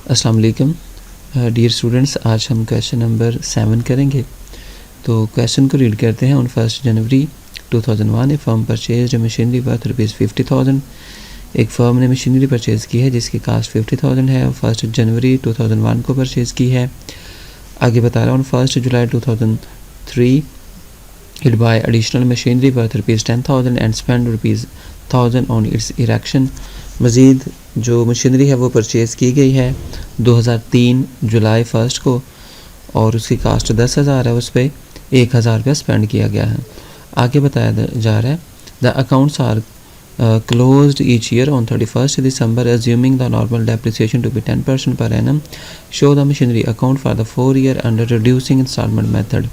अस्सलाम वालेकुम dear students, आज हम क्वेश्चन नंबर 7 करेंगे। तो क्वेश्चन को रीड करते हैं। On 1 January 2001 A firm purchase machinery worth ₹50,000। एक फ़र्म ने मशीनरी परचेज़ की है जिसकी कास्ट 50,000 है और 1 जनवरी 2001 को परचेज़ की है। आगे बता रहा हूँ, on 1 July 2003 it by additional machinery worth ₹10,000 and spend ₹1,000 on it's erection. मज़ीद जो मशीनरी है वो परचेज़ की गई है 2003 जुलाई 1 को और उसकी कास्ट 10,000 है, उस पर 1,000 रुपया स्पेंड किया गया है। आगे बताया जा रहा है, the accounts are closed each year on 31st December assuming the normal depreciation to be 10% per annum. Show the machinery account for the 4 year under reducing installment method.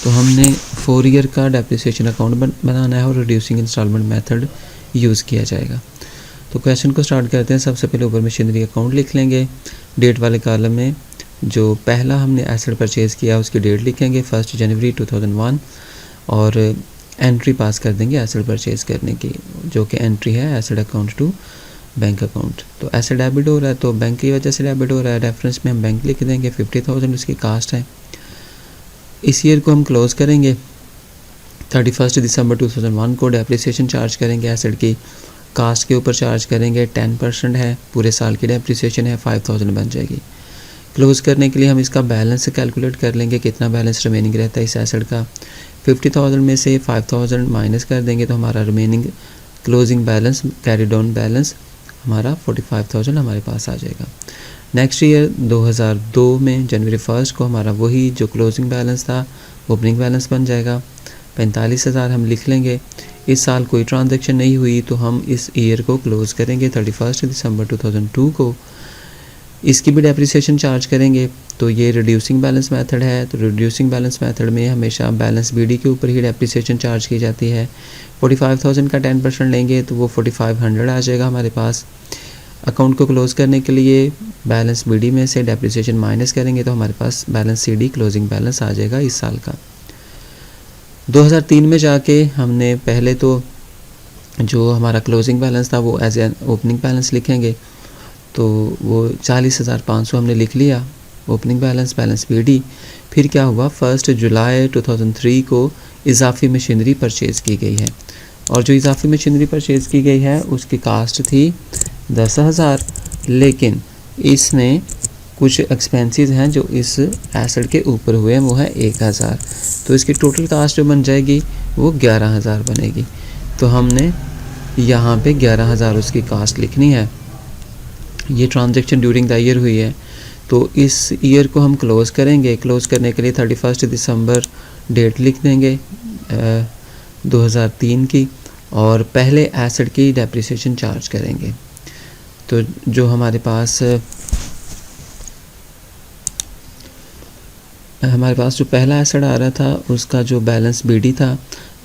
तो हमने 4 ईयर का डेप्रिसिएशन अकाउंट बनाना है और reducing instalment method use किया जाएगा। तो question को start करते हैं। सबसे पहले ऊपर मशीनरी अकाउंट लिख लेंगे। डेट वाले कॉलम में जो पहला हमने एसेट परचेज़ किया उसकी डेट लिखेंगे 1 जनवरी 2001 और एंट्री पास कर देंगे एसेट परचेज़ करने की, जो कि एंट्री है asset account to bank account. तो एसेट डेबिट हो रहा है तो बैंक की वजह से डेबिट हो रहा है। रेफरेंस में हम बैंक लिख देंगे, 50,000 उसकी कास्ट है। इस ईयर को हम क्लोज़ करेंगे 31 दिसंबर 2001 को। डेप्रिसिएशन चार्ज करेंगे, एसेट की कास्ट के ऊपर चार्ज करेंगे, 10% है, पूरे साल की डेप्रिसिएशन है, 5,000 बन जाएगी। क्लोज़ करने के लिए हम इसका बैलेंस कैलकुलेट कर लेंगे, कितना बैलेंस रिमेनिंग रहता है इस एसेट का। 50,000 में से 5,000 माइनस कर देंगे तो हमारा remaining closing balance, carried on balance हमारा 45,000 हमारे पास आ जाएगा। नेक्स्ट ईयर 2002 में जनवरी 1 को हमारा वही जो क्लोजिंग बैलेंस था ओपनिंग बैलेंस बन जाएगा, 45,000 हम लिख लेंगे। इस साल कोई ट्रांजैक्शन नहीं हुई तो हम इस ईयर को क्लोज़ करेंगे 31 दिसंबर 2002 को। इसकी भी डेप्रिसिएशन चार्ज करेंगे। तो ये रिड्यूसिंग बैलेंस मेथड है, तो रिड्यूसिंग बैलेंस मेथड में हमेशा बैलेंस बीडी के ऊपर ही डेप्रिसिएशन चार्ज की जाती है। 45,000 का 10% लेंगे तो वो 4,500 आ जाएगा हमारे पास। अकाउंट को क्लोज़ करने के लिए बैलेंस बीडी में से डेप्रिसिएशन माइनस करेंगे तो हमारे पास बैलेंस सीडी क्लोजिंग बैलेंस आ जाएगा इस साल का। 2003 में जाके हमने पहले तो जो हमारा क्लोजिंग बैलेंस था वो एज एन ओपनिंग बैलेंस लिखेंगे। तो वो 40,500 हमने लिख लिया ओपनिंग बैलेंस, बैलेंस बीडी। फिर क्या हुआ, 1 जुलाई 2003 को इजाफी मशीनरी परचेज़ की गई है और जो इजाफी मशीनरी परचेज़ की गई है उसकी कास्ट थी 10,000, लेकिन इसमें कुछ एक्सपेंसेस हैं जो इस एसेट के ऊपर हुए हैं, वो है 1,000। तो इसकी टोटल कास्ट जो बन जाएगी वो 11,000 बनेगी। तो हमने यहाँ पे 11,000 उसकी कास्ट लिखनी है। ये ट्रांजैक्शन ड्यूरिंग द ईयर हुई है तो इस ईयर को हम क्लोज़ करेंगे। क्लोज़ करने के लिए 31 दिसंबर डेट लिख देंगे 2003 की और पहले एसेट की डेप्रिसिएशन चार्ज करेंगे। तो जो हमारे पास जो पहला एसेट आ रहा था उसका जो बैलेंस बीडी था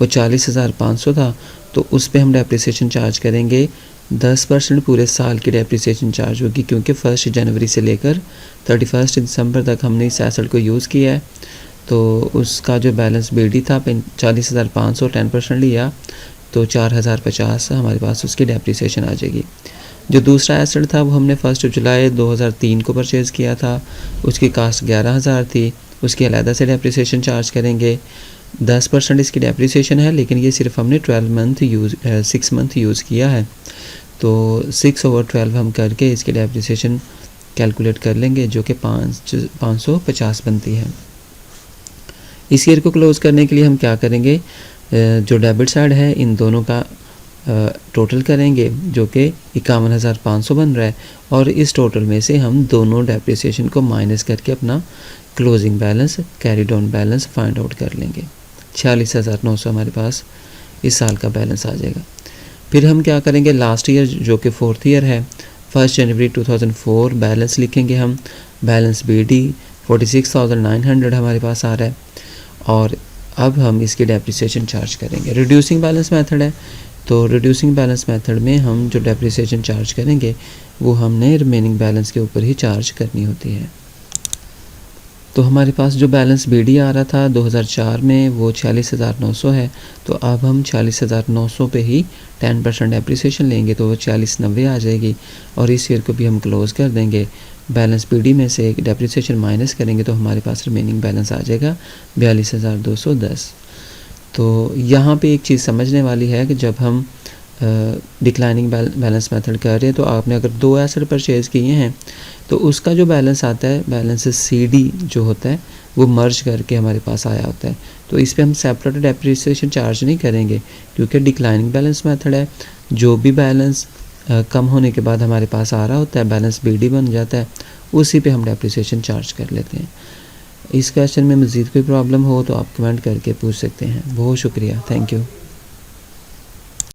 वो 40,500 था, तो उस पे हम डेप्रिसिएशन चार्ज करेंगे 10% पूरे साल की डेप्रिसिएशन चार्ज होगी, क्योंकि 1 जनवरी से लेकर 31 दिसंबर तक हमने इस एसेट को यूज़ किया है। तो उसका जो बैलेंस बीडी था 40,500, 10% लिया तो 4,050 हमारे पास उसकी डेप्रिसिएशन आ जाएगी। जो दूसरा एसेट था वो हमने 1 जुलाई 2003 को परचेज़ किया था, उसकी कास्ट 11,000 थी, उसकी अलहदा से डेप्रिसिएशन चार्ज करेंगे। 10% इसकी डेप्रिसिएशन है, लेकिन ये सिर्फ हमने 6 मंथ यूज़ किया है। तो 6/12 हम करके इसकी डेप्रिसिएशन कैलकुलेट कर लेंगे जो कि 550 बनती है। इस ईयर को क्लोज़ करने के लिए हम क्या करेंगे, जो डेबिट साइड है इन दोनों का टोटल करेंगे जो कि 51,500 बन रहा है और इस टोटल में से हम दोनों डेप्रिसिएशन को माइनस करके अपना closing balance, carried on balance find out कर लेंगे। 46,900 हमारे पास इस साल का बैलेंस आ जाएगा। फिर हम क्या करेंगे, लास्ट ईयर जो कि 4th ईयर है 1 जनवरी 2004 बैलेंस लिखेंगे हम। बैलेंस बीडी 46,900 हमारे पास आ रहा है और अब हम इसकी डेप्रिसिएशन चार्ज करेंगे। रिड्यूसिंग बैलेंस मेथड है, तो रिड्यूसिंग बैलेंस मेथड में हम जो डेप्रिसिएशन चार्ज करेंगे वो हमने रिमेनिंग बैलेंस के ऊपर ही चार्ज करनी होती है। तो हमारे पास जो बैलेंस बीडी आ रहा था 2004 में वो 46,900 है, तो अब हम 46,900 पे ही 10% डेप्रिसिएशन लेंगे तो वो 4090 आ जाएगी और इस ईयर को भी हम क्लोज़ कर देंगे। बैलेंस बीडी में से डेप्रिसिएशन माइनस करेंगे तो हमारे पास रिमेनिंग बैलेंस आ जाएगा 42,210। तो यहाँ पे एक चीज़ समझने वाली है कि जब हम डिक्लाइनिंग बैलेंस मेथड कर रहे हैं तो आपने अगर 2 एसेट परचेज़ किए हैं तो उसका जो बैलेंस आता है, बैलेंस सीडी जो होता है वो मर्ज करके हमारे पास आया होता है। तो इस पे हम सेपरेट डेप्रिसिएशन चार्ज नहीं करेंगे क्योंकि डिक्लाइनिंग बैलेंस मेथड है। जो भी बैलेंस कम होने के बाद हमारे पास आ रहा होता है, बैलेंस बीडी बन जाता है, उसी पे हम डेप्रिसिएशन चार्ज कर लेते हैं। इस क्वेश्चन में मज़ीद कोई प्रॉब्लम हो तो आप कमेंट करके पूछ सकते हैं। बहुत शुक्रिया, थैंक यू।